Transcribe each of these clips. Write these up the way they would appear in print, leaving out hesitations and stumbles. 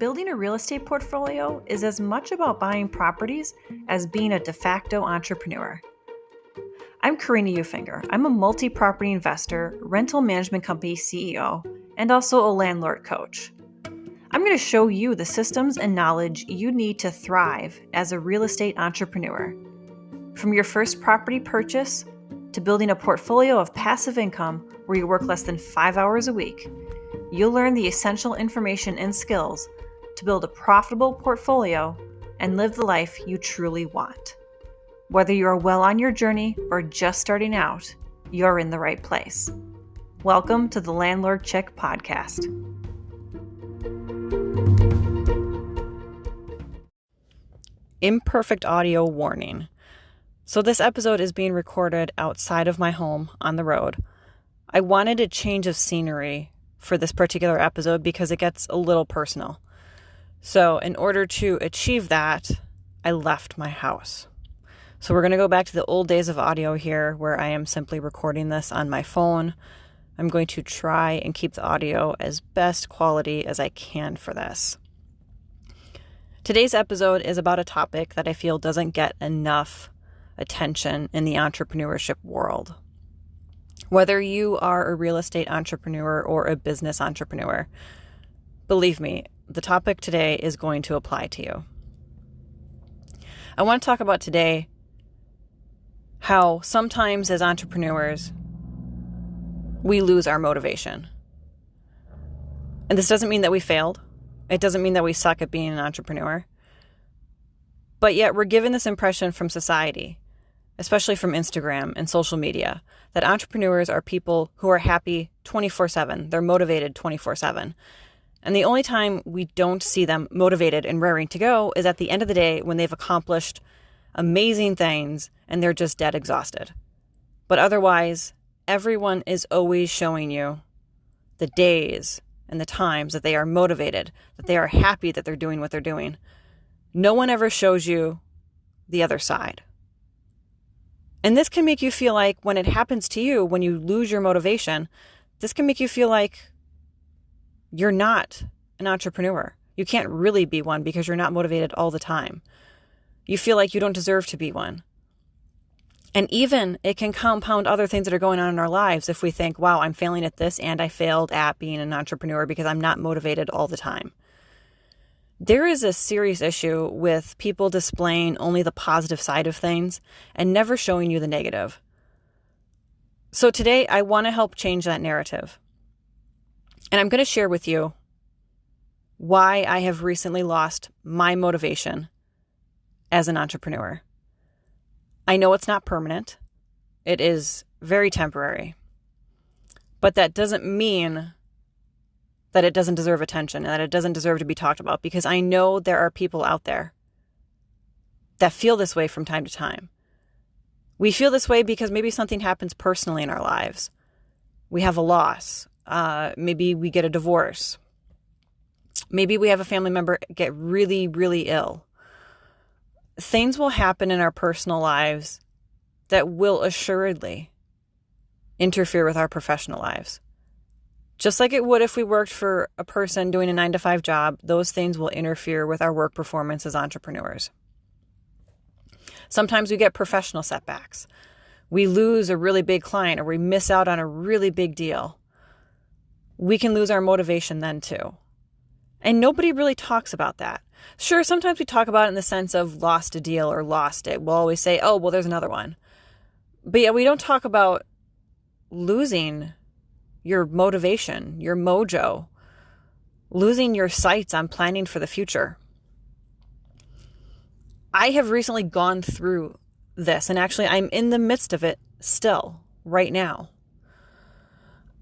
building a real estate portfolio is as much about buying properties as being a de facto entrepreneur. I'm Karina Ufinger. I'm a multi-property investor, rental management company CEO, and also a landlord coach. I'm going to show you the systems and knowledge you need to thrive as a real estate entrepreneur. From your first property purchase to building a portfolio of passive income where you work less than 5 hours a week, you'll learn the essential information and skills to build a profitable portfolio and live the life you truly want. Whether you are well on your journey or just starting out, you're in the right place. Welcome to the Landlord Chick Podcast. Imperfect audio warning. So this episode is being recorded outside of my home on the road. I wanted a change of scenery for this particular episode because it gets a little personal. So in order to achieve that, I left my house. So we're going to go back to the old days of audio here where I am simply recording this on my phone. I'm going to try and keep the audio as best quality as I can for this. Today's episode is about a topic that I feel doesn't get enough attention in the entrepreneurship world. Whether you are a real estate entrepreneur or a business entrepreneur, believe me, the topic today is going to apply to you. I want to talk about today how sometimes as entrepreneurs, we lose our motivation. And this doesn't mean that we failed. It doesn't mean that we suck at being an entrepreneur. But yet we're given this impression from society, especially from Instagram and social media, that entrepreneurs are people who are happy 24/7. They're motivated 24/7. And the only time we don't see them motivated and raring to go is at the end of the day when they've accomplished amazing things and they're just dead exhausted. But otherwise, everyone is always showing you the days and the times that they are motivated, that they are happy that they're doing what they're doing. No one ever shows you the other side. And this can make you feel like when it happens to you, when you lose your motivation, this can make you feel like you're not an entrepreneur. You can't really be one because you're not motivated all the time. You feel like you don't deserve to be one. And even it can compound other things that are going on in our lives if we think, wow, I'm failing at this and I failed at being an entrepreneur because I'm not motivated all the time. There is a serious issue with people displaying only the positive side of things and never showing you the negative. So today I want to help change that narrative. And I'm going to share with you why I have recently lost my motivation as an entrepreneur. I know it's not permanent. It is very temporary. But that doesn't mean that it doesn't deserve attention and that it doesn't deserve to be talked about, because I know there are people out there that feel this way from time to time. We feel this way because maybe something happens personally in our lives. We have a loss. Maybe we get a divorce. Maybe we have a family member get really, really ill. Things will happen in our personal lives that will assuredly interfere with our professional lives. Just like it would if we worked for a person doing a 9-to-5 job, those things will interfere with our work performance as entrepreneurs. Sometimes we get professional setbacks. We lose a really big client or we miss out on a really big deal. We can lose our motivation then too. And nobody really talks about that. Sure, sometimes we talk about it in the sense of lost a deal or lost it. We'll always say, oh, well, there's another one. But yeah, we don't talk about losing your motivation, your mojo, losing your sights on planning for the future. I have recently gone through this, and actually I'm in the midst of it still, right now.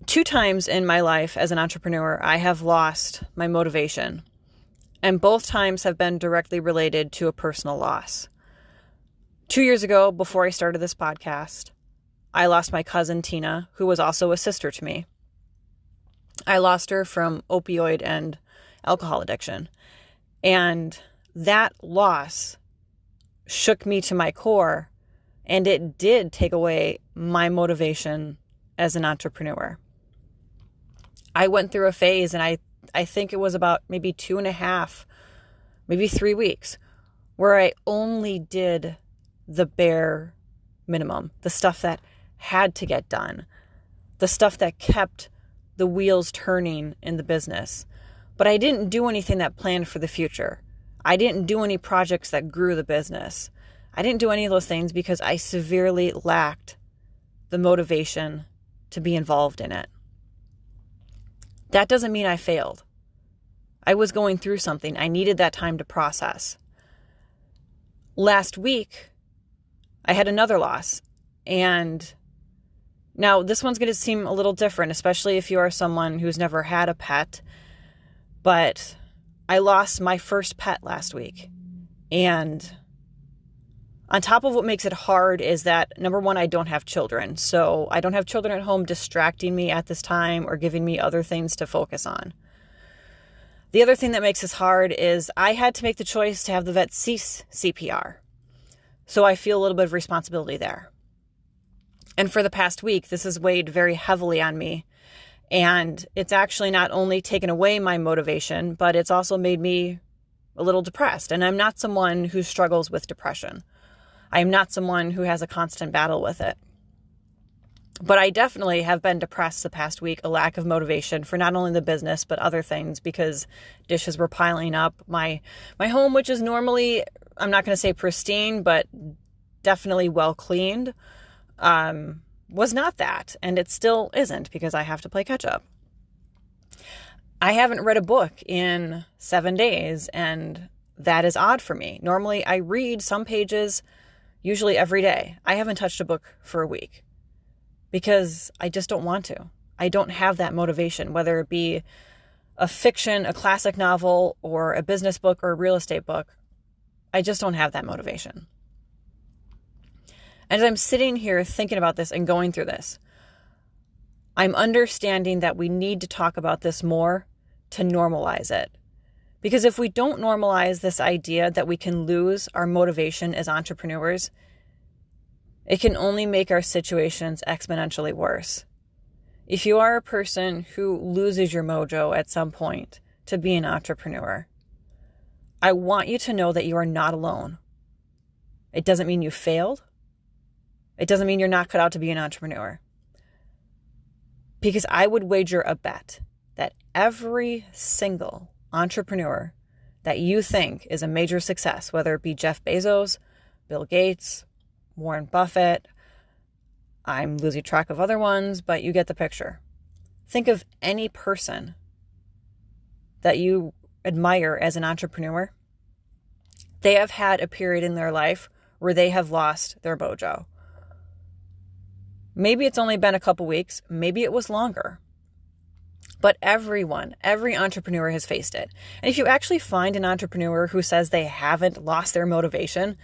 2 times in my life as an entrepreneur, I have lost my motivation. And both times have been directly related to a personal loss. 2 years ago, before I started this podcast, I lost my cousin Tina, who was also a sister to me. I lost her from opioid and alcohol addiction. And that loss shook me to my core, and it did take away my motivation as an entrepreneur. I went through a phase, and I I think it was about maybe 2.5, maybe 3 weeks, where I only did the bare minimum, the stuff that had to get done, the stuff that kept the wheels turning in the business. But I didn't do anything that planned for the future. I didn't do any projects that grew the business. I didn't do any of those things because I severely lacked the motivation to be involved in it. That doesn't mean I failed. I was going through something. I needed that time to process. Last week, I had another loss. And now this one's going to seem a little different, especially if you are someone who's never had a pet. But I lost my first pet last week. And on top of what makes it hard is that, number one, I don't have children. So I don't have children at home distracting me at this time or giving me other things to focus on. The other thing that makes this hard is I had to make the choice to have the vet cease CPR. So I feel a little bit of responsibility there. And for the past week, this has weighed very heavily on me. And it's actually not only taken away my motivation, but it's also made me a little depressed. And I'm not someone who struggles with depression. I am not someone who has a constant battle with it. But I definitely have been depressed the past week, a lack of motivation for not only the business, but other things, because dishes were piling up. My home, which is normally, I'm not going to say pristine, but definitely well cleaned, was not that. And it still isn't because I have to play catch up. I haven't read a book in 7 days, and that is odd for me. Normally I read some pages, usually every day. I haven't touched a book for a week because I just don't want to. I don't have that motivation, whether it be a fiction, a classic novel, or a business book or a real estate book. I just don't have that motivation. And as I'm sitting here thinking about this and going through this, I'm understanding that we need to talk about this more to normalize it. Because if we don't normalize this idea that we can lose our motivation as entrepreneurs, it can only make our situations exponentially worse. If you are a person who loses your mojo at some point to be an entrepreneur, I want you to know that you are not alone. It doesn't mean you failed. It doesn't mean you're not cut out to be an entrepreneur. Because I would wager a bet that every single entrepreneur that you think is a major success, whether it be Jeff Bezos, Bill Gates, Warren Buffett, I'm losing track of other ones, but you get the picture. Think of any person that you admire as an entrepreneur. They have had a period in their life where they have lost their mojo. Maybe it's only been a couple weeks. Maybe it was longer. But every entrepreneur has faced it. And if you actually find an entrepreneur who says they haven't lost their motivation,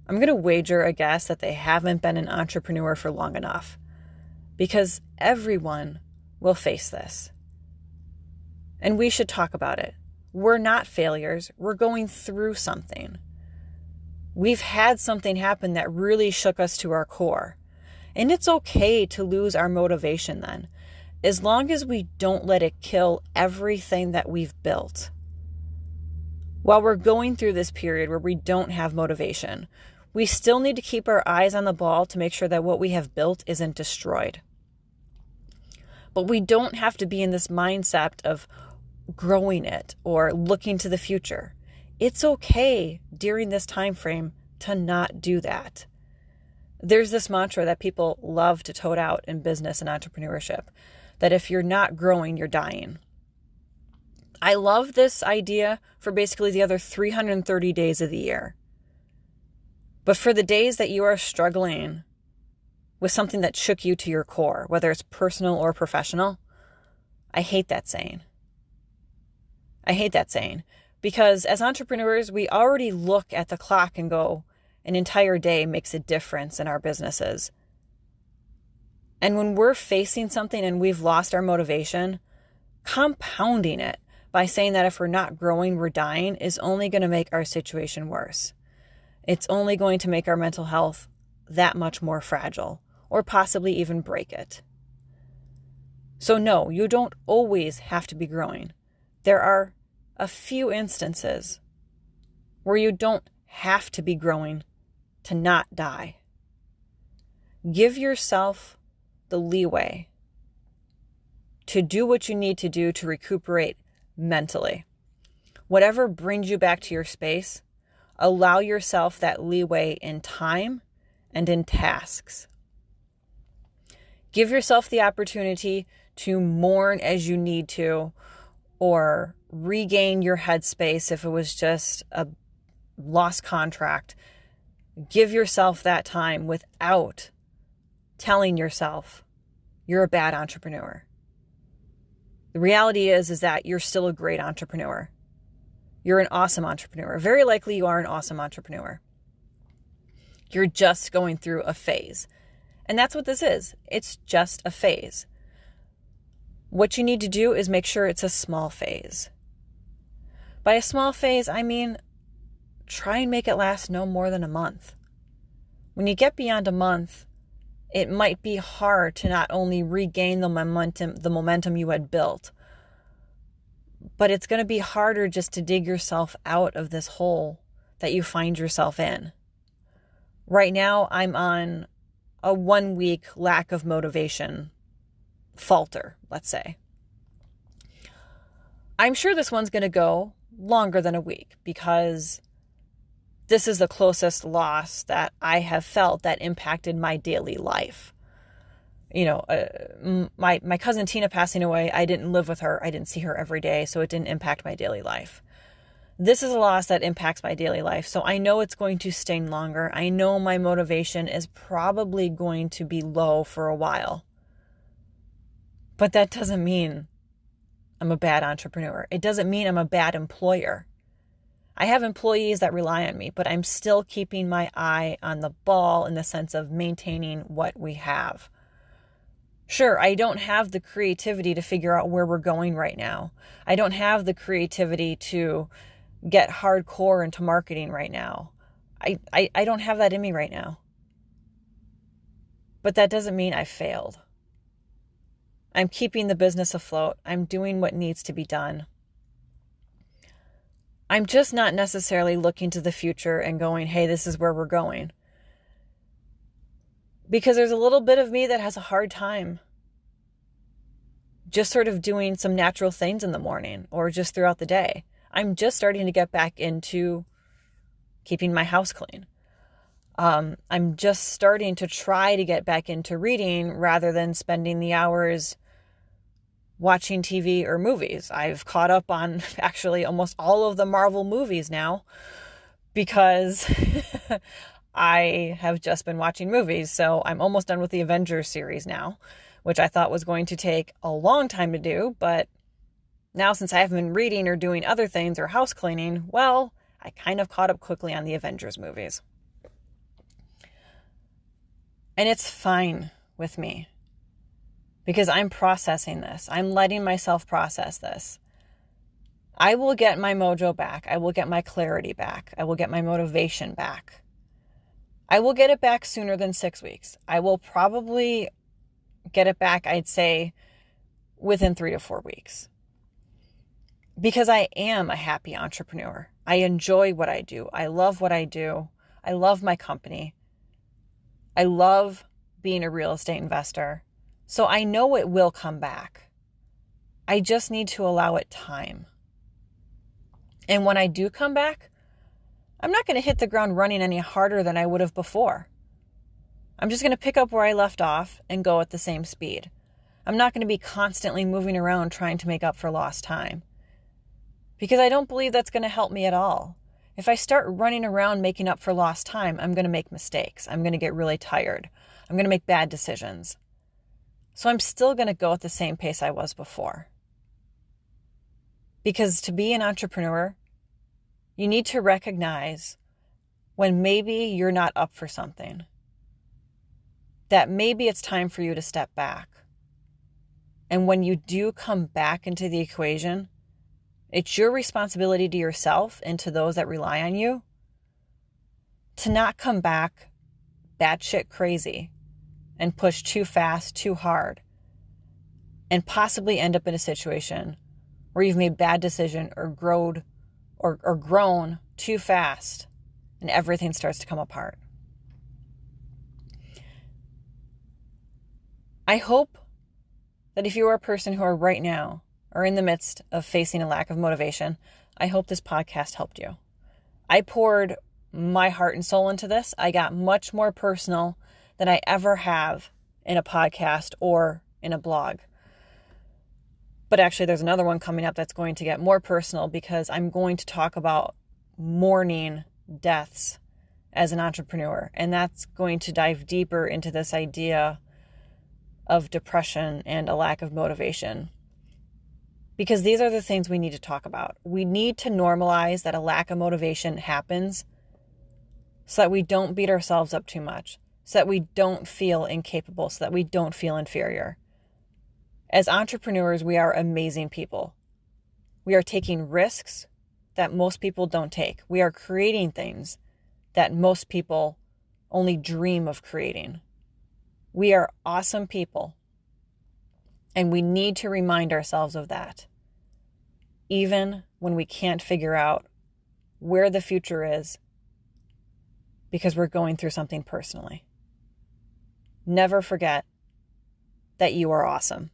I'm going to wager a guess that they haven't been an entrepreneur for long enough. Because everyone will face this. And we should talk about it. We're not failures. We're going through something. We've had something happen that really shook us to our core. And it's okay to lose our motivation then, as long as we don't let it kill everything that we've built. While we're going through this period where we don't have motivation, we still need to keep our eyes on the ball to make sure that what we have built isn't destroyed. But we don't have to be in this mindset of growing it or looking to the future. It's okay during this time frame to not do that. There's this mantra that people love to tote out in business and entrepreneurship, that if you're not growing, you're dying. I love this idea for basically the other 330 days of the year. But for the days that you are struggling with something that shook you to your core, whether it's personal or professional, I hate that saying. I hate that saying because as entrepreneurs, we already look at the clock and go, an entire day makes a difference in our businesses. And when we're facing something and we've lost our motivation, compounding it by saying that if we're not growing, we're dying is only going to make our situation worse. It's only going to make our mental health that much more fragile, or possibly even break it. So no, you don't always have to be growing. There are a few instances where you don't have to be growing to not die. Give yourself the leeway to do what you need to do to recuperate mentally. Whatever brings you back to your space, allow yourself that leeway in time and in tasks. Give yourself the opportunity to mourn as you need to, or regain your headspace if it was just a lost contract. Give yourself that time without telling yourself you're a bad entrepreneur. The reality is that you're still a great entrepreneur. You're an awesome entrepreneur. Very likely you are an awesome entrepreneur. You're just going through a phase. And that's what this is. It's just a phase. What you need to do is make sure it's a small phase. By a small phase, I mean, try and make it last no more than a month. When you get beyond a month, it might be hard to not only regain the momentum you had built, but it's going to be harder just to dig yourself out of this hole that you find yourself in. Right now, I'm on a 1 week lack of motivation falter, let's say. I'm sure this one's going to go longer than a week because this is the closest loss that I have felt that impacted my daily life. My cousin Tina passing away, I didn't live with her. I didn't see her every day, so it didn't impact my daily life. This is a loss that impacts my daily life, so I know it's going to sting longer. I know my motivation is probably going to be low for a while. But that doesn't mean I'm a bad entrepreneur. It doesn't mean I'm a bad employer. I have employees that rely on me, but I'm still keeping my eye on the ball in the sense of maintaining what we have. Sure, I don't have the creativity to figure out where we're going right now. I don't have the creativity to get hardcore into marketing right now. I don't have that in me right now. But that doesn't mean I failed. I'm keeping the business afloat. I'm doing what needs to be done. I'm just not necessarily looking to the future and going, hey, this is where we're going. Because there's a little bit of me that has a hard time just sort of doing some natural things in the morning or just throughout the day. I'm just starting to get back into keeping my house clean. I'm just starting to try to get back into reading rather than spending the hours watching TV or movies. I've caught up on actually almost all of the Marvel movies now because I have just been watching movies. So I'm almost done with the Avengers series now, which I thought was going to take a long time to do. But now since I haven't been reading or doing other things or house cleaning, well, I kind of caught up quickly on the Avengers movies. And it's fine with me because I'm processing this. I'm letting myself process this. I will get my mojo back. I will get my clarity back. I will get my motivation back. I will get it back sooner than 6 weeks. I will probably get it back, I'd say, within 3 to 4 weeks. Because I am a happy entrepreneur. I enjoy what I do. I love what I do. I love my company. I love being a real estate investor. So I know it will come back. I just need to allow it time. And when I do come back, I'm not going to hit the ground running any harder than I would have before. I'm just going to pick up where I left off and go at the same speed. I'm not going to be constantly moving around trying to make up for lost time. Because I don't believe that's going to help me at all. If I start running around making up for lost time, I'm going to make mistakes. I'm going to get really tired. I'm going to make bad decisions. So I'm still going to go at the same pace I was before. Because to be an entrepreneur, you need to recognize when maybe you're not up for something. That maybe it's time for you to step back. And when you do come back into the equation, it's your responsibility to yourself and to those that rely on you to not come back batshit crazy and push too fast, too hard, and possibly end up in a situation where you've made bad decision or grown too fast and everything starts to come apart. I hope that if you are a person who are right now or in the midst of facing a lack of motivation, I hope this podcast helped you. I poured my heart and soul into this. I got much more personal than I ever have in a podcast or in a blog. But actually, there's another one coming up that's going to get more personal because I'm going to talk about mourning deaths as an entrepreneur. And that's going to dive deeper into this idea of depression and a lack of motivation. Because these are the things we need to talk about. We need to normalize that a lack of motivation happens so that we don't beat ourselves up too much, so that we don't feel incapable, so that we don't feel inferior. As entrepreneurs, we are amazing people. We are taking risks that most people don't take. We are creating things that most people only dream of creating. We are awesome people, and we need to remind ourselves of that, even when we can't figure out where the future is because we're going through something personally. Never forget that you are awesome.